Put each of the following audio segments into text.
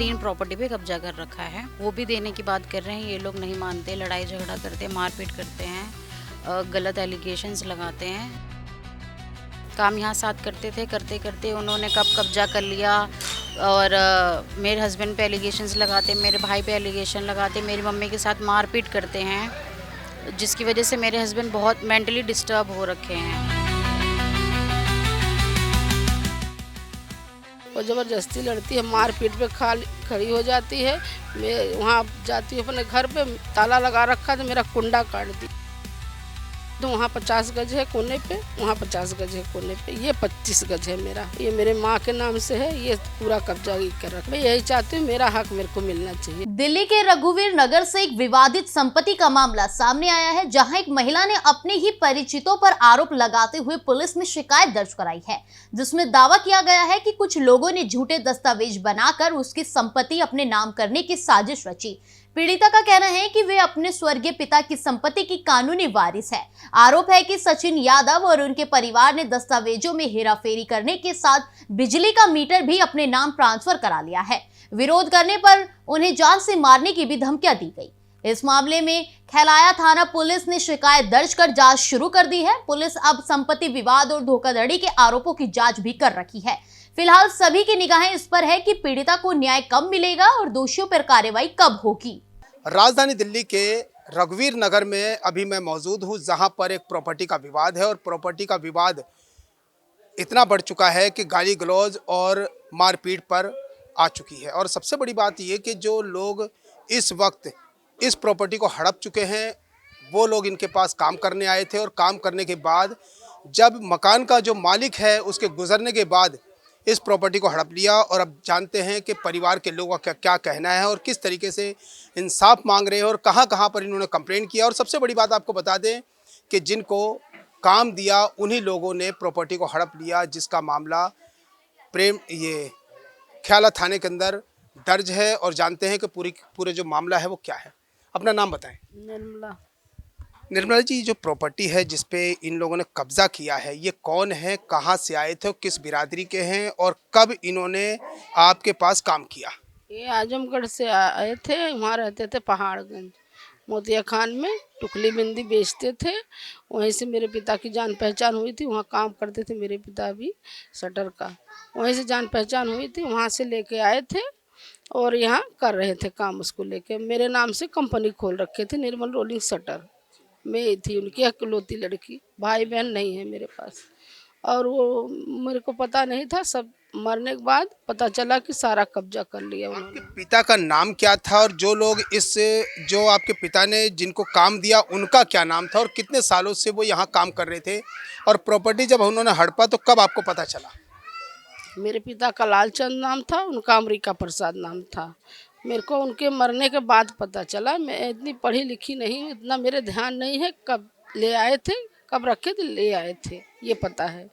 3 property पे कब्जा कर रखा है। वो भी देने की बात कर रहे हैं, ये लोग नहीं मानते, लड़ाई झगड़ा करते हैं, मारपीट करते हैं, गलत एलिगेशंस लगाते हैं। काम यहाँ साथ करते थे, करते करते उन्होंने कब कब्जा कर लिया और मेरे हस्बैंड पे एलिगेशंस लगाते, मेरे भाई पे एलिगेशन लगाते, मेरी मम्मी के साथ मारपीट करते हैं, जिसकी वजह से मेरे हस्बैंड बहुत मेंटली डिस्टर्ब हो रखे हैं। वो ज़बरदस्ती लड़ती है, मारपीट पे खड़ी हो जाती है। मैं वहाँ जाती हूँ अपने घर पे, ताला लगा रखा तो मेरा कुंडा काट दी। तो वहाँ 50 गज है कोने पे, वहाँ 50 गज है कोने पे, ये 25 गज है मेरा। ये मेरे माँ के नाम से है, ये पूरा कब्जा कर रखा। मैं यही चाहती हूँ, मेरा हक मेरे को मिलना चाहिए। दिल्ली के रघुवीर नगर से एक विवादित संपत्ति का मामला सामने आया है, जहां एक महिला ने अपने ही परिचितों पर आरोप लगाते हुए पुलिस में शिकायत दर्ज कराई है, जिसमें दावा किया गया है कि कुछ लोगों ने झूठे दस्तावेज बनाकर उसकी संपत्ति अपने नाम करने की साजिश रची। पीड़िता का कहना है कि वे अपने स्वर्गीय पिता की संपत्ति की कानूनी वारिस है। आरोप है कि सचिन यादव और उनके परिवार ने दस्तावेजों में हेराफेरी करने के साथ बिजली का मीटर भी अपने नाम ट्रांसफर करा लिया है। विरोध करने पर उन्हें जान से मारने की भी धमकियां दी गई। इस मामले में खैलाया थाना पुलिस ने शिकायत दर्ज कर जांच शुरू कर दी है। पुलिस अब संपत्ति विवाद और धोखाधड़ी के आरोपों की जांच भी कर रही है। फिलहाल सभी की निगाहें इस पर है कि पीड़िता को न्याय कब मिलेगा और दोषियों पर कार्रवाई कब होगी। राजधानी दिल्ली के रघुवीर नगर में अभी मैं मौजूद हूं, जहां पर एक प्रॉपर्टी का विवाद है और प्रॉपर्टी का विवाद इतना बढ़ चुका है कि गाली गलौज और मारपीट पर आ चुकी है। और सबसे बड़ी बात यह कि जो लोग इस वक्त इस प्रॉपर्टी को हड़प चुके हैं, वो लोग इनके पास काम करने आए थे और काम करने के बाद जब मकान का जो मालिक है उसके गुजरने के बाद इस प्रॉपर्टी को हड़प लिया। और अब जानते हैं कि परिवार के लोगों का क्या कहना है और किस तरीके से इंसाफ मांग रहे हैं और कहां कहां पर इन्होंने कंप्लेंट किया। और सबसे बड़ी बात आपको बता दें कि जिनको काम दिया उन्हीं लोगों ने प्रॉपर्टी को हड़प लिया, जिसका मामला ख्याला थाने के अंदर दर्ज है। और जानते हैं कि पूरे जो मामला है वो क्या है। अपना नाम बताएं। निर्मला जी, जो प्रॉपर्टी है जिस पे इन लोगों ने कब्जा किया है, ये कौन है, कहाँ से आए थे, किस बिरादरी के हैं और कब इन्होंने आपके पास काम किया? ये आजमगढ़ से आए थे, वहाँ रहते थे पहाड़गंज मोतिया खान में, टुकली बिंदी बेचते थे। वहीं से मेरे पिता की जान पहचान हुई थी, वहाँ काम करते थे मेरे पिता भी शटर का, वहीं से जान पहचान हुई थी। वहाँ से लेके आए थे और यहाँ कर रहे थे काम। उसको लेके मेरे नाम से कंपनी खोल रखे थे, निर्मल रोलिंग शटर। मैं थी उनकी इकलौती लड़की, भाई बहन नहीं है मेरे पास। और वो मेरे को पता नहीं था, सब मरने के बाद पता चला कि सारा कब्जा कर लिया उन्होंने। आपके पिता का नाम क्या था और जो लोग जो आपके पिता ने जिनको काम दिया उनका क्या नाम था और कितने सालों से वो यहाँ काम कर रहे थे? और प्रॉपर्टी जब उन्होंने हड़पा तो कब आपको पता चला? मेरे पिता का लालचंद नाम था, उनका अमरिका प्रसाद नाम था। मेरे को उनके मरने के बाद पता चला। मैं इतनी पढ़ी लिखी नहीं हूँ, इतना मेरे ध्यान नहीं है कब ले आए थे, कब रखे थे, ले आए थे, ये पता है।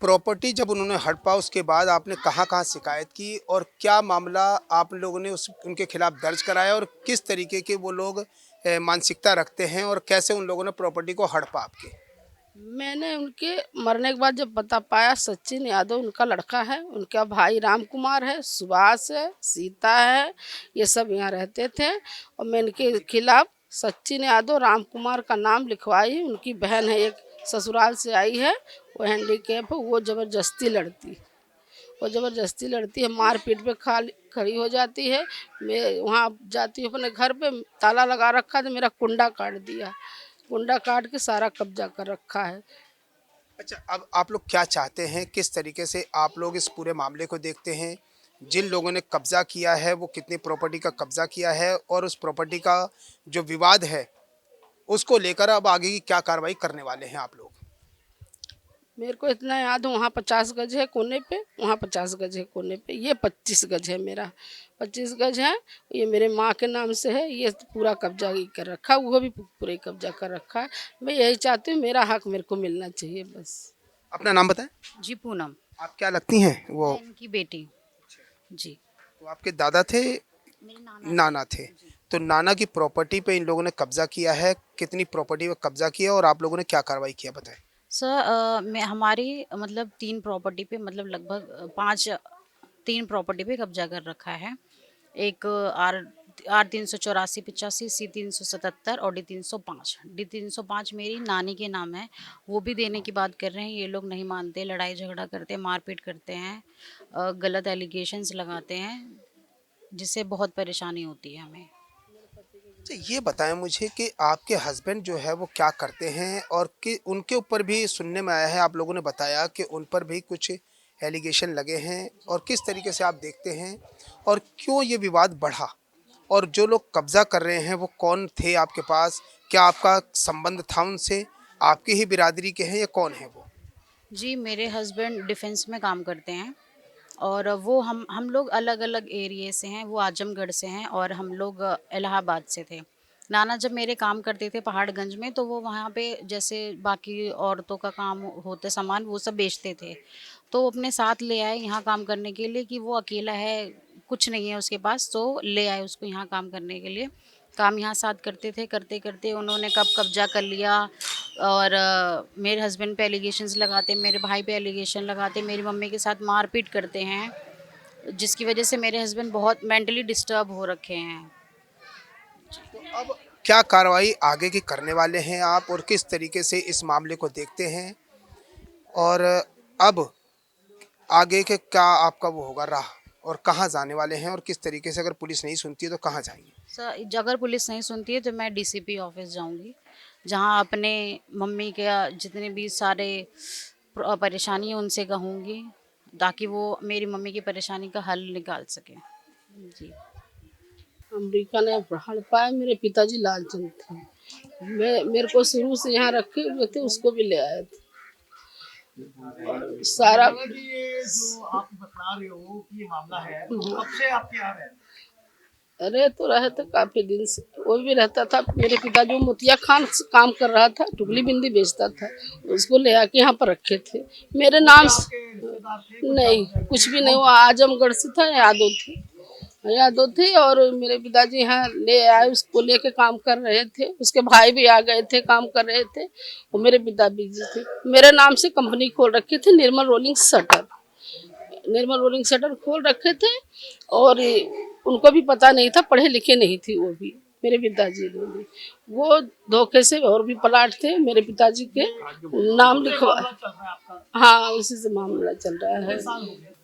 प्रॉपर्टी जब उन्होंने हड़पा उसके बाद आपने कहाँ कहाँ शिकायत की और क्या मामला आप लोगों ने उनके खिलाफ दर्ज कराया और किस तरीके के वो लोग मानसिकता रखते हैं और कैसे उन लोगों ने प्रॉपर्टी को हड़पा आपके? मैंने उनके मरने के बाद जब पता पाया, सचिन यादव उनका लड़का है, उनका भाई राम कुमार है, सुभाष है, सीता है, ये सब यहाँ रहते थे। और मैं इनके खिलाफ सचिन यादव राम कुमार का नाम लिखवाई। उनकी बहन है एक, ससुराल से आई है, वो हैंडीकैप है, वो ज़बरदस्ती लड़ती है, मारपीट पे खड़ी हो जाती है। मैं वहाँ जाती हूँ अपने घर पे, ताला लगा रखा तो मेरा कुंडा काट दिया, कुंडा काट के सारा कब्जा कर रखा है। अच्छा, अब आप लोग क्या चाहते हैं, किस तरीके से आप लोग इस पूरे मामले को देखते हैं? जिन लोगों ने कब्जा किया है वो कितनी प्रॉपर्टी का कब्जा किया है और उस प्रॉपर्टी का जो विवाद है उसको लेकर अब आगे की क्या कार्रवाई करने वाले हैं आप लोग? मेरे को इतना याद है, वहाँ 50 गज है कोने पे, वहाँ 50 गज है कोने पे, ये 25 गज है मेरा, 25 गज है। ये मेरे माँ के नाम से है, ये पूरा कब्जा ही कर रखा है, वो भी पूरे कब्जा कर रखा है। मैं यही चाहती हूँ, मेरा हक मेरे को मिलना चाहिए बस। अपना नाम बताएं। जी, पूनम। आप क्या लगती हैं? वो मैं इनकी बेटी। जी। तो आपके दादा थे, मेरे नाना थे। तो नाना की प्रॉपर्टी पे इन लोगों ने कब्जा किया है, कितनी प्रॉपर्टी पे कब्जा किया और आप लोगों ने क्या कार्रवाई किया बताएं? सर, मैं हमारी मतलब 3 प्रॉपर्टी पे मतलब लगभग 5 3 प्रॉपर्टी पे कब्जा कर रखा है। एक आर 384 सी 377 और डी 305 मेरी नानी के नाम है। वो भी देने की बात कर रहे हैं, ये लोग नहीं मानते, लड़ाई झगड़ा करते हैं, मारपीट करते हैं, गलत एलिगेशंस लगाते हैं, जिससे बहुत परेशानी होती है हमें। तो ये बताएं मुझे कि आपके हस्बैंड जो है वो क्या करते हैं, और कि उनके ऊपर भी सुनने में आया है, आप लोगों ने बताया कि उन पर भी कुछ एलिगेशन लगे हैं, और किस तरीके से आप देखते हैं और क्यों ये विवाद बढ़ा, और जो लोग कब्जा कर रहे हैं वो कौन थे आपके पास, क्या आपका संबंध था उनसे, आपकी ही बिरादरी के हैं या कौन है वो? जी, मेरे हस्बैंड डिफेंस में काम करते हैं और वो हम लोग अलग-अलग एरिया से हैं। वो आजमगढ़ से हैं और हम लोग इलाहाबाद से थे। नाना जब मेरे काम करते थे पहाड़गंज में, तो वो वहाँ पे जैसे बाकी औरतों का काम होते सामान वो सब बेचते थे। तो वो अपने साथ ले आए यहाँ काम करने के लिए कि वो अकेला है, कुछ नहीं है उसके पास, तो ले आए उसको यहाँ काम करने के लिए। काम यहाँ साथ करते थे, करते-करते उन्होंने कब कब्ज़ा कर लिया और मेरे हस्बैंड पे एलिगेशंस लगाते, मेरे भाई पे एलिगेशन लगाते, मेरी मम्मी के साथ मारपीट करते हैं, जिसकी वजह से मेरे हस्बैंड बहुत मेंटली डिस्टर्ब हो रखे हैं। तो अब क्या कार्रवाई आगे की करने वाले हैं आप, और किस तरीके से इस मामले को देखते हैं, और अब आगे के क्या आपका वो होगा राह, और कहाँ जाने वाले हैं, और किस तरीके से अगर पुलिस नहीं सुनती है तो कहाँ जाएंगे? सर, अगर पुलिस नहीं सुनती है तो मैं डीसीपी ऑफिस जाऊंगी, जहां अपने मम्मी के जितने भी सारे परेशानी है उनसे कहूँगी, ताकि वो मेरी मम्मी की परेशानी का हल निकाल सकें। जी। अमेरिका ने हड़पा है, मेरे पिताजी लालचंद थे। मेरे को शुरू से यहाँ रखे हुए थे, उसको भी ले आए थे। और सारा ये जो आप बता रहे हो कि ये मामला है, तो कब से आपके यहाँ है? रहे तो रहे थे काफी दिन से। वो भी रहता था, मेरे पिताजी जो मोतिया खान से काम कर रहा था, टुकली बिंदी बेचता था, उसको ले आके यहाँ पर रखे थे मेरे नाम से। आपके रिश्तेदार थे? नहीं, कुछ भी नहीं, वो आजमगढ़ से था, यादव थे और मेरे पिताजी यहाँ ले आए, उसको लेके काम कर रहे थे। उसके भाई भी आ गए थे, काम कर रहे थे। वो मेरे पिता बिजी थे। मेरे नाम से कंपनी खोल रखी थी, निर्मल रोलिंग शटर खोल रखे थे। और उनको भी पता नहीं था, पढ़े लिखे नहीं थी वो भी, मेरे पिताजी ने भी। वो धोखे से और भी प्लाट थे मेरे पिताजी के नाम लिखवा। चल रहा है आपका? हाँ, उसी से मामला चल रहा है।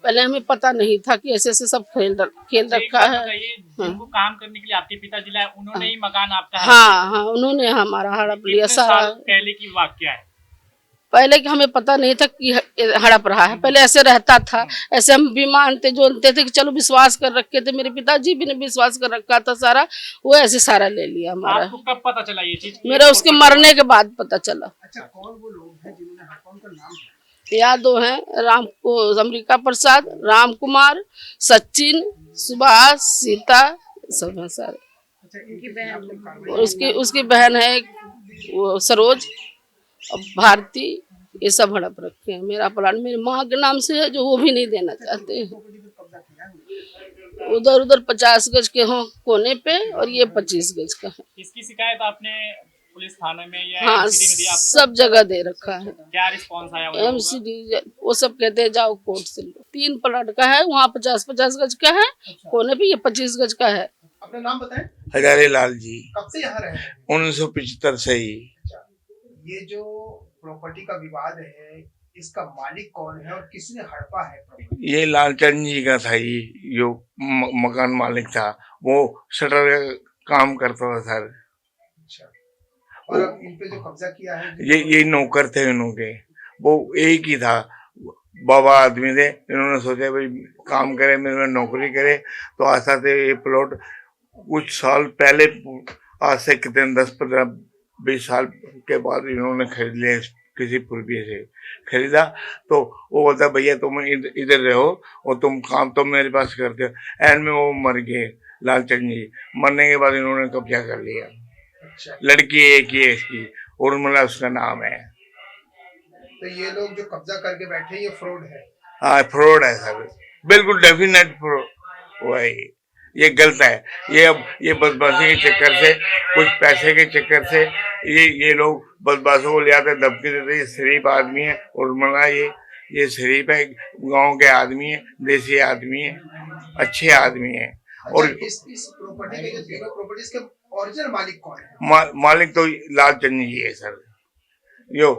पहले हमें पता नहीं था कि ऐसे ऐसे सब खेल रखा है। जिनको काम करने के लिए आपके पिताजी लाए, उन्होंने ही मकान आपका है? हाँ, उन्होंने हमारा हड़प लिया सारा। पहले की वाकया है? पहले कि हमें पता नहीं था कि हड़प रहा है, पहले ऐसे रहता था। ऐसे हम भी मानते जोनते थे कि चलो विश्वास कर रखे थे, मेरे पिताजी भी ने विश्वास कर रखा था सारा। वो ऐसे सारा ले लिया हमारा। आपको कब पता चला ये चीज? मेरा उसके मरने के बाद पता चला। अच्छा, कौन वो लोग हैं जिन्होंने हड़पा, उनका नाम है? यादव हैं, अमरिका प्रसाद, राम कुमार, सचिन, सुभाष, सीता, सब हैं सारे। अच्छा, इनकी बहन, और उसकी बहन है वो सरोज और भारती, ये सब हड़प रखे हैं। मेरा प्लाट मेरी माँ के नाम से है, जो वो भी नहीं देना चाहते हैं। उधर 50 गज के हो कोने पे, और ये 25 गज का है। इसकी शिकायत आपने पुलिस थाने में या हाँ, MCD में दिया आपने? सब जगह दे रखा है। क्या रिस्पॉन्स आया उन लोगों का? MCD वो सब कहते हैं जाओ कोर्ट से लो। 3 प्लाट का है, वहाँ 50 गज का है, कोने पे ये 25 गज का है। अपना नाम बताएं। हजारे लाल जी, कब से यहाँ रहे हैं? 1975 से ही। अच्छा, ये जो प्रॉपर्टी का विवाद है, इसका मालिक कौन है और किसने हड़पा है प्रॉपर्टी? ये लालचंद जी का था, ये जो मकान मालिक था, वो शटर का काम करता था सर। अच्छा, और अब इन पे जो कब्जा किया है, ये नौकर थे इनके, वो एक ही था, बाबा आदमी थे। इन्होंने सोचा भाई काम करे, मेरे में नौकरी करे, तो आशा से ये प्लॉट कुछ साल पहले, आज से कितने 10-15-20 साल के बाद इन्होंने खरीद लिया, किसी पूर्वी से खरीदा। तो वो बोलता भैया तुम इधर रहो और तुम काम तो मेरे पास करते हो। एंड में वो मर गए लालचंद जी। मरने के बाद इन्होंने कब्जा कर लिया। अच्छा, लड़की एक ही है इसकी, उर्मिला उसका नाम है। तो ये लोग जो कब्जा करके बैठे, ये फ्रॉड है? हाँ, फ्रॉड है सर, बिल्कुल डेफिनेट फ्रॉड। वही ये गलत है। ये बदमाशी के चक्कर से, कुछ पैसे के चक्कर से ये लोग बदमाशों को ले आते, धमकी देते। ये शरीफ आदमी है उर्मिला, ये शरीफ है, गांव के आदमी है, देसी आदमी है, अच्छे आदमी है। और इस प्रॉपर्टी के जो तीनों प्रॉपर्टीज के ओरिजिनल मालिक कौन है? मालिक तो लालचंद जी है सर, जो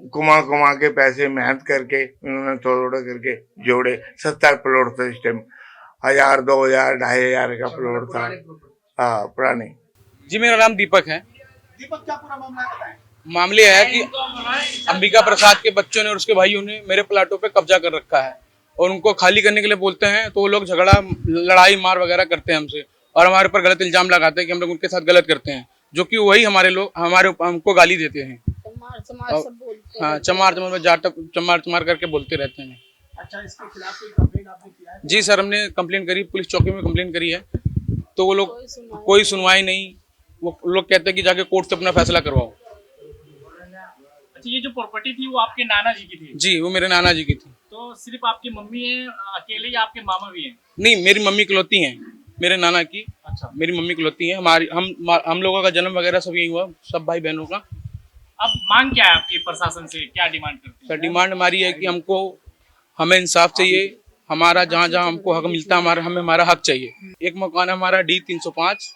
कुमा के पैसे मेहनत करके उन्होंने थोड़ा करके जोड़े। 70 प्लॉट था इस टाइम, 1000, 2000, 2500 का प्लॉट था। हाँ, पुराने। जी मेरा नाम दीपक है। दीपक, क्या पूरा मामला है बताएं। मामले है कि अंबिका प्रसाद के बच्चों ने और उसके भाइयों ने मेरे प्लाटों पे कब्जा कर रखा है और उनको खाली करने के लिए बोलते हैं तो वो लोग झगड़ा, लड़ाई मार वगैरह करते हैं हमसे और हमारे ऊपर गलत इल्जाम लगाते हैं कि हम लोग उनके साथ गलत करते हैं, जो कि वही हमको गाली देते हैं। हाँ, चमार करके बोलते रहते हैं। अच्छा, इसके खिलाफ कोई कंप्लेंट आपने किया है? जी सर, हमने कंप्लेन करी, पुलिस चौकी में कंप्लेन करी है, तो वो लोग कोई सुनवाई नहीं। वो लोग कहते हैं कि जाके कोर्ट से अपना फैसला करवाओ। अच्छा, ये जो प्रॉपर्टी थी वो आपके नाना जी की थी? जी, वो मेरे नाना जी की थी। तो सिर्फ आपकी मम्मी है अकेले या आपके मामा भी हैं? नहीं, मेरी मम्मी इकलौती हैं, मेरे नाना की। अच्छा, मेरी मम्मी इकलौती है। हम लोगों का जन्म वगैरह सब यही हुआ, सब भाई बहनों का। अब मांग क्या है आपकी प्रशासन से, क्या डिमांड करते हैं? सर, डिमांड हमारी है कि हमें इंसाफ चाहिए, हमारा जहाँ जहाँ हमको हक मिलता है हमें हमारा हक चाहिए। एक मकान है हमारा D305,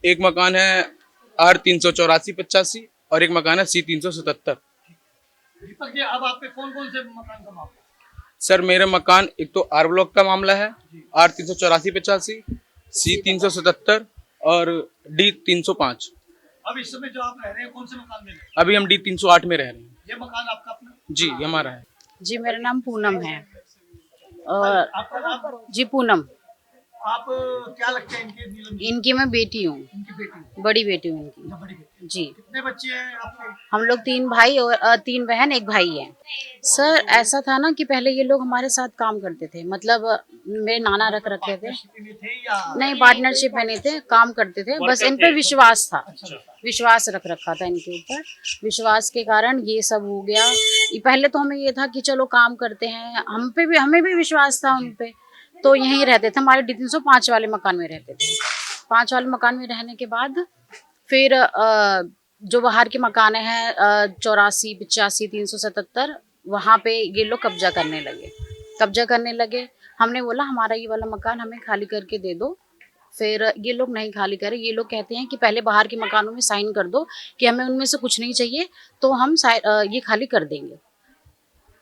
एक मकान है R384-85 और एक मकान है C377। दीपक जी, अब आप पे कौन कौन से मकान का मामला है? सर, मेरे मकान एक तो R ब्लॉक का मामला है, R384-85, C377 और D305। अब इस समय जो आप रह रहे हैं, कौन से मकान में रह रहे हैं? अभी हम D308 में रह रहे हैं। ये मकान आपका अपना? जी, ये हमारा है। जी मेरा नाम पूनम है और आपका नाम? जी पूनम। आप क्या लगते हैं इनके? नीलम जी, इनकी मैं बेटी हूँ, इनकी बेटी? बड़ी बेटी हूँ इनकी। अच्छा, बड़ी बेटी। जी, कितने बच्चे हैं आपके? हम लोग 3 भाई और 3 बहन 1 भाई है। सर, ऐसा था ना कि पहले ये लोग हमारे साथ काम करते थे, मतलब मेरे नाना रख रखे थे। पार्टनरशिप में थे या? नहीं, पार्टनरशिप में नहीं थे, काम करते थे, बस इन पे विश्वास था, विश्वास रख रखा था इनके ऊपर। विश्वास के कारण ये सब हो गया। पहले तो हमें ये था कि चलो काम करते हैं, हमें भी विश्वास था उन पे, तो यहीं रहते थे। हमारे D305 वाले मकान में रहते थे। 5 वाले मकान में रहने के बाद फिर जो बाहर के मकान हैं 84, 85, 377, वहाँ पे ये लोग कब्जा करने लगे। हमने बोला हमारा ये वाला मकान हमें खाली करके दे दो। फिर ये लोग नहीं खाली करे, ये लोग कहते हैं कि पहले बाहर के मकानों में साइन कर दो कि हमें उनमें से कुछ नहीं चाहिए, तो हम ये खाली कर देंगे।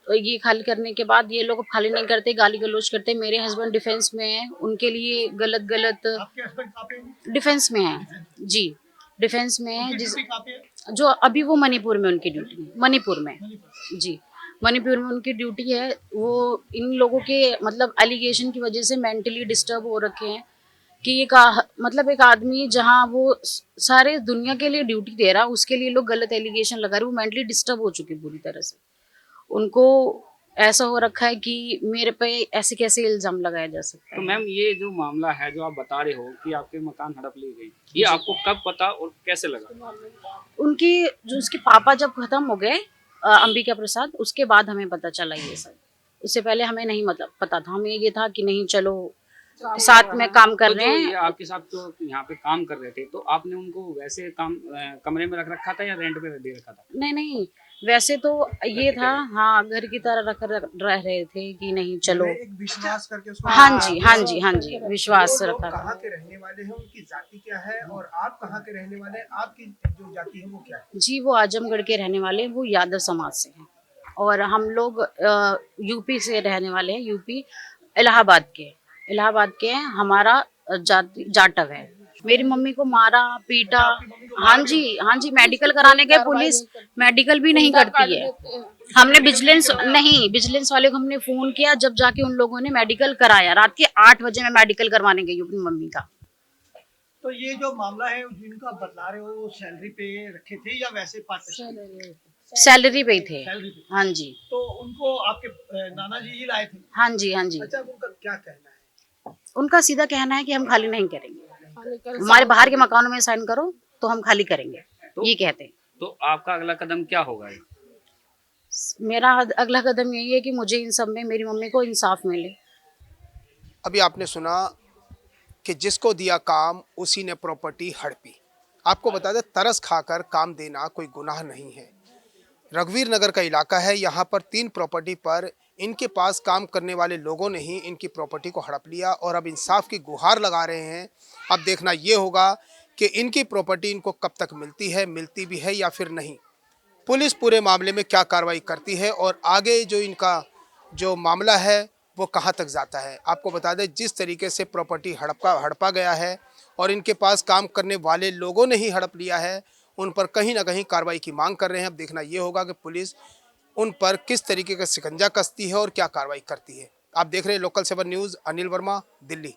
तो ये खाली करने के बाद ये लोग खाली नहीं करते, गाली गलौज करते। मेरे हस्बैंड डिफेंस में हैं, उनके लिए गलत आपके हस्बैंड कहाँ पे हैं? डिफेंस में हैं। जी, डिफेंस में है। उनकी जिस ड्यूटी कहाँ पे है? जो अभी वो मणिपुर में उनकी ड्यूटी है, मणिपुर में। जी, मणिपुर में उनकी ड्यूटी है। वो इन लोगों के मतलब एलिगेशन की वजह से मेंटली डिस्टर्ब हो रखे हैं कि मतलब एक आदमी जहां वो सारे दुनिया के लिए ड्यूटी दे रहा, उसके लिए लोग गलत एलिगेशन लगा रहे। वो मेंटली डिस्टर्ब हो चुके पूरी तरह से। उनको ऐसा हो रखा है कि मेरे पे ऐसे कैसे इल्जाम लगाया जा सकता तो है। मैम, ये जो मामला है जो आप बता रहे हो कि आपके मकान हड़प ली गई, ये आपको कब पता और कैसे लगा? उसके पापा जब खत्म हो गए, अंबिका प्रसाद, उसके बाद हमें पता चला ये सब। उससे पहले हमें नहीं मतलब पता था। हमें ये था कि नहीं चलो साथ में काम कर तो रहे जो हैं। ये आपके साथ तो यहाँ पे काम कर रहे थे, तो आपने उनको वैसे कमरे में रख रखा था या रेंट पे दे रखा था? नहीं, वैसे तो ये था, हाँ, घर की तरह रह रहे थे कि नहीं चलो। एक विश्वास करके उसको। हाँ जी, विश्वास रखा। कहाँ के रहने वाले हैं, उनकी जाति क्या है, और आप कहाँ के रहने वाले हैं, आपकी जो जाति है वो क्या है? जी, वो आजमगढ़ के रहने वाले हैं, वो यादव समाज से हैं और हम लोग यूपी से रहने वाले हैं, यूपी इलाहाबाद के हैं। हमारा जाटव है। मेरी मम्मी को मारा पीटा। हाँ जी, मेडिकल कराने गए, पुलिस मेडिकल भी नहीं करती है। हमने विजिलेंस वाले को हमने फोन किया, जब जाके उन लोगों ने मेडिकल कराया। रात के 8 बजे मैं मेडिकल करवाने गई अपनी मम्मी का। तो ये जो मामला है जिनका बतला रहे हो, वो सैलरी पे रखे थे या वैसे पार्टनरशिप? सैलरी पे ही थे। सैलरी पे। हाँ जी। तो उनको आपके नाना जी ही लाए थे? हाँ जी। अच्छा, उनका क्या कहना है? उनका सीधा कहना है कि हम खाली नहीं करेंगे, हमारे बाहर के मकानों में साइन करो तो हम खाली करेंगे, ये कहते हैं। तो आपका अगला कदम क्या होगा? मेरा अगला कदम यही है कि मुझे इन सब में मेरी मम्मी को इंसाफ मिले। अभी आपने सुना कि जिसको दिया काम उसी ने प्रॉपर्टी हड़पी। आपको बता दें, तरस खाकर काम देना कोई गुनाह नहीं है। रघुवीर नगर का इलाका है, यहाँ पर 3 प्रॉपर्टी पर इनके पास काम करने वाले लोगों ने ही इनकी प्रॉपर्टी को हड़प लिया और अब इंसाफ की गुहार लगा रहे हैं। अब देखना ये होगा कि इनकी प्रॉपर्टी इनको कब तक मिलती भी है या फिर नहीं। पुलिस पूरे मामले में क्या कार्रवाई करती है और आगे जो इनका जो मामला है वो कहां तक जाता है। आपको बता दें, जिस तरीके से प्रॉपर्टी हड़पा गया है और इनके पास काम करने वाले लोगों ने ही हड़प लिया है, उन पर कहीं ना कहीं कार्रवाई की मांग कर रहे हैं। अब देखना ये होगा कि पुलिस उन पर किस तरीके का शिकंजा कसती है और क्या कार्रवाई करती है। आप देख रहे हैं लोकल 7 न्यूज़, अनिल वर्मा, दिल्ली।